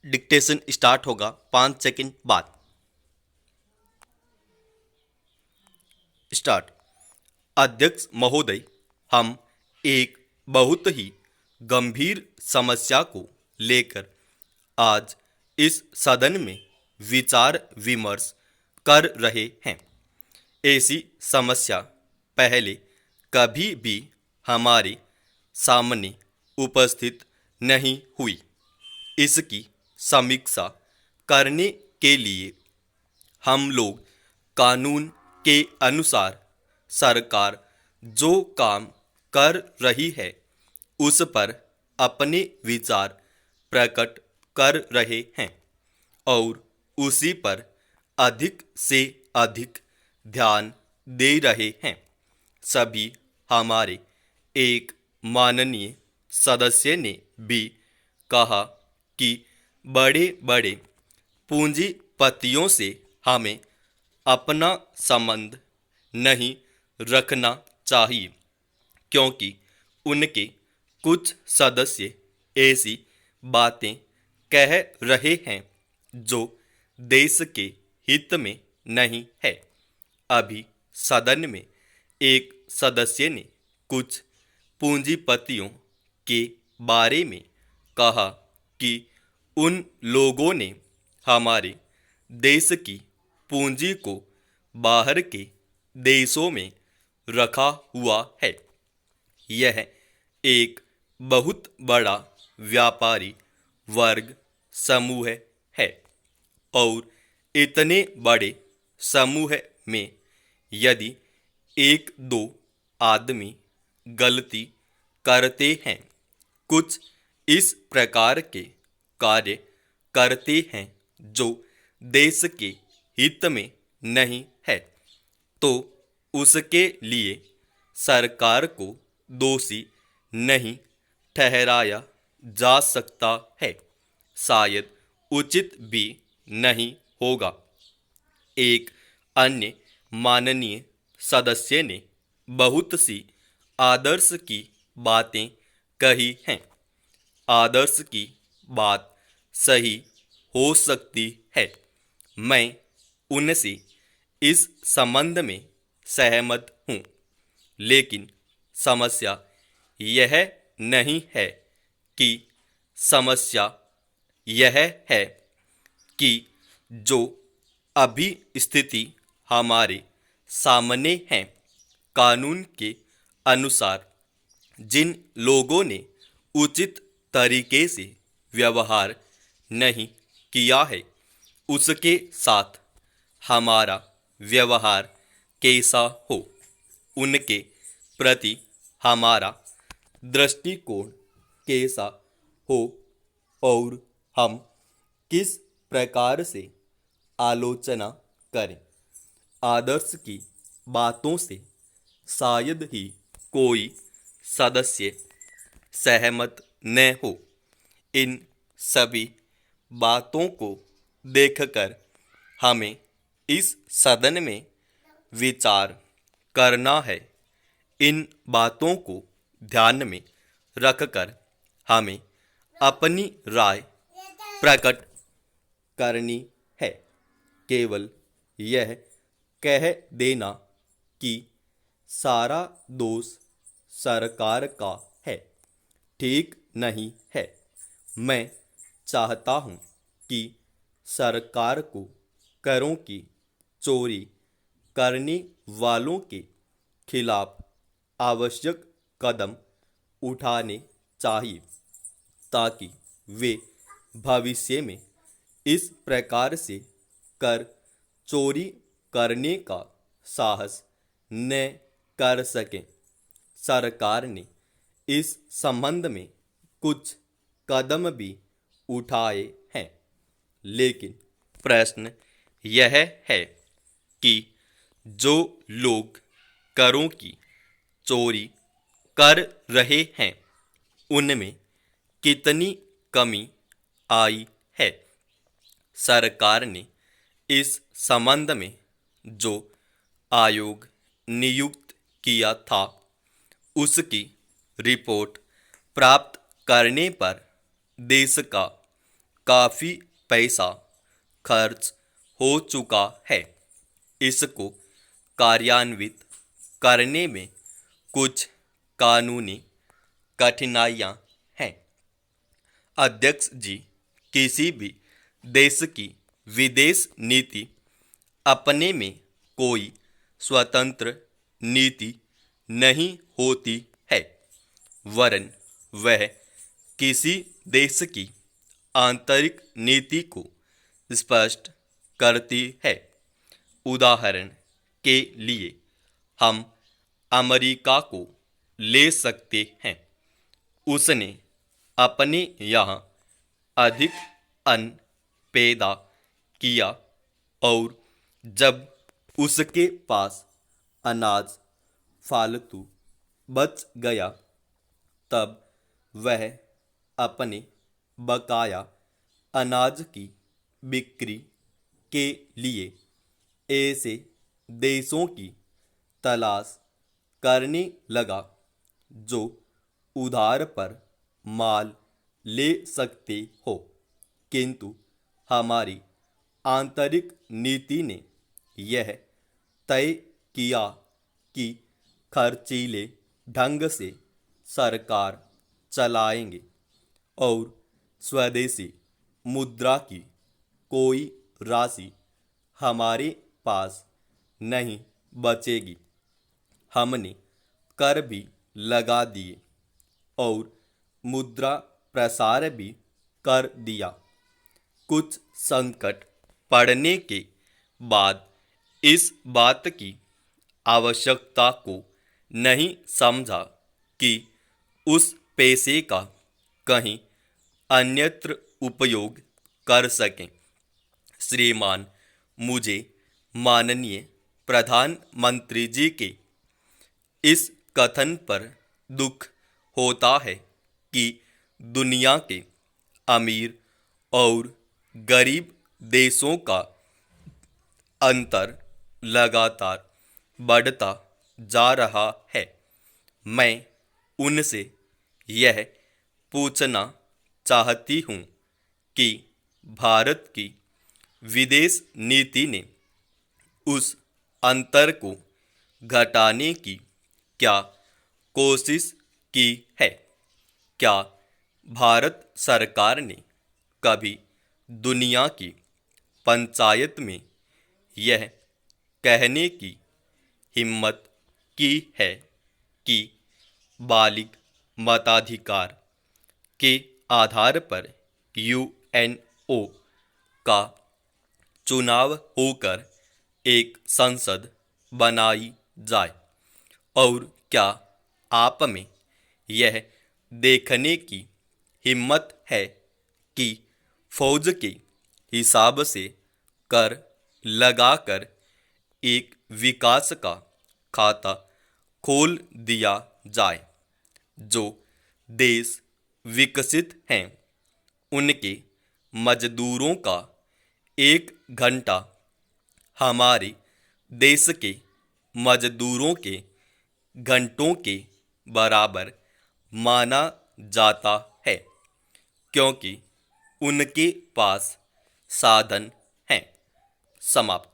Dictation start होगा 5 second बाद। Start. अध्यक्ष महोदय, हम एक बहुत ही गंभीर समस्या को लेकर आज इस सदन में विचार विमर्श कर रहे हैं। ऐसी समस्या पहले कभी भी हमारे सामने उपस्थित नहीं हुई। इसकी समीक्षा करने के लिए हम लोग कानून के अनुसार सरकार जो काम कर रही है उस पर अपने विचार प्रकट कर रहे हैं और उसी पर अधिक से अधिक ध्यान दे रहे हैं। सभी हमारे एक माननीय सदस्य ने भी कहा कि बड़े बड़े पूंजीपतियों से हमें अपना संबंध नहीं रखना चाहिए, क्योंकि उनके कुछ सदस्य ऐसी बातें कह रहे हैं जो देश के हित में नहीं है। अभी सदन में एक सदस्य ने कुछ पूंजीपतियों के बारे में कहा कि उन लोगों ने हमारे देश की पूंजी को बाहर के देशों में रखा हुआ है। यह एक बहुत बड़ा व्यापारी वर्ग समूह है और इतने बड़े समूह में यदि एक दो आदमी गलती करते हैं, कुछ इस प्रकार के कार्य करते हैं जो देश के हित में नहीं है, तो उसके लिए सरकार को दोषी नहीं ठहराया जा सकता है, शायद उचित भी नहीं होगा। एक अन्य माननीय सदस्य ने बहुत सी आदर्श की बातें कही हैं। आदर्श की बात सही हो सकती है, मैं उनसे इस संबंध में सहमत हूँ, लेकिन समस्या यह नहीं है कि समस्या यह है कि जो अभी स्थिति हमारे सामने है, कानून के अनुसार जिन लोगों ने उचित तरीके से व्यवहार नहीं किया है, उसके साथ हमारा व्यवहार कैसा हो, उनके प्रति हमारा दृष्टिकोण कैसा हो और हम किस प्रकार से आलोचना करें। आदर्श की बातों से शायद ही कोई सदस्य सहमत न हो। इन सभी बातों को देखकर हमें इस सदन में विचार करना है। इन बातों को ध्यान में रखकर हमें अपनी राय प्रकट करनी है। केवल यह कह देना कि सारा दोष सरकार का है, ठीक नहीं है। मैं चाहता हूँ कि सरकार को करों की चोरी करने वालों के खिलाफ आवश्यक कदम उठाने चाहिए, ताकि वे भविष्य में इस प्रकार से कर चोरी करने का साहस न कर सकें। सरकार ने इस संबंध में कुछ कदम भी उठाए हैं, लेकिन प्रश्न यह है कि जो लोग करों की चोरी कर रहे हैं, उनमें कितनी कमी आई है। सरकार ने इस संबंध में जो आयोग नियुक्त किया था, उसकी रिपोर्ट प्राप्त करने पर देश का काफ़ी पैसा खर्च हो चुका है। इसको कार्यान्वित करने में कुछ कानूनी कठिनाइयाँ हैं। अध्यक्ष जी, किसी भी देश की विदेश नीति अपने में कोई स्वतंत्र नीति नहीं होती है, वरन वह किसी देश की आंतरिक नीति को स्पष्ट करती है। उदाहरण के लिए हम अमेरिका को ले सकते हैं। उसने अपने यहाँ अधिक अन्न पैदा किया और जब उसके पास अनाज फालतू बच गया, तब वह अपने बकाया अनाज की बिक्री के लिए ऐसे देशों की तलाश करने लगा जो उधार पर माल ले सकते हो। किंतु हमारी आंतरिक नीति ने यह तय किया कि खर्चीले ढंग से सरकार चलाएंगे और स्वदेशी मुद्रा की कोई राशि हमारे पास नहीं बचेगी। हमने कर भी लगा दिए और मुद्रा प्रसार भी कर दिया। कुछ संकट पड़ने के बाद इस बात की आवश्यकता को नहीं समझा कि उस पैसे का कहीं अन्यत्र उपयोग कर सकें। श्रीमान, मुझे माननीय प्रधानमंत्री जी के इस कथन पर दुख होता है कि दुनिया के अमीर और गरीब देशों का अंतर लगातार बढ़ता जा रहा है। मैं उनसे यह पूछना चाहती हूँ कि भारत की विदेश नीति ने उस अंतर को घटाने की क्या कोशिश की है? क्या भारत सरकार ने कभी दुनिया की पंचायत में यह कहने की हिम्मत की है कि बालिग मताधिकार के आधार पर यूएनओ का चुनाव होकर एक संसद बनाई जाए? और क्या आप में यह देखने की हिम्मत है कि फौज के हिसाब से कर लगाकर एक विकास का खाता खोल दिया जाए? जो देश विकसित हैं, उनके मजदूरों का 1 घंटा हमारे देश के मजदूरों के घंटों के बराबर माना जाता है, क्योंकि उनके पास साधन हैं। समाप्त।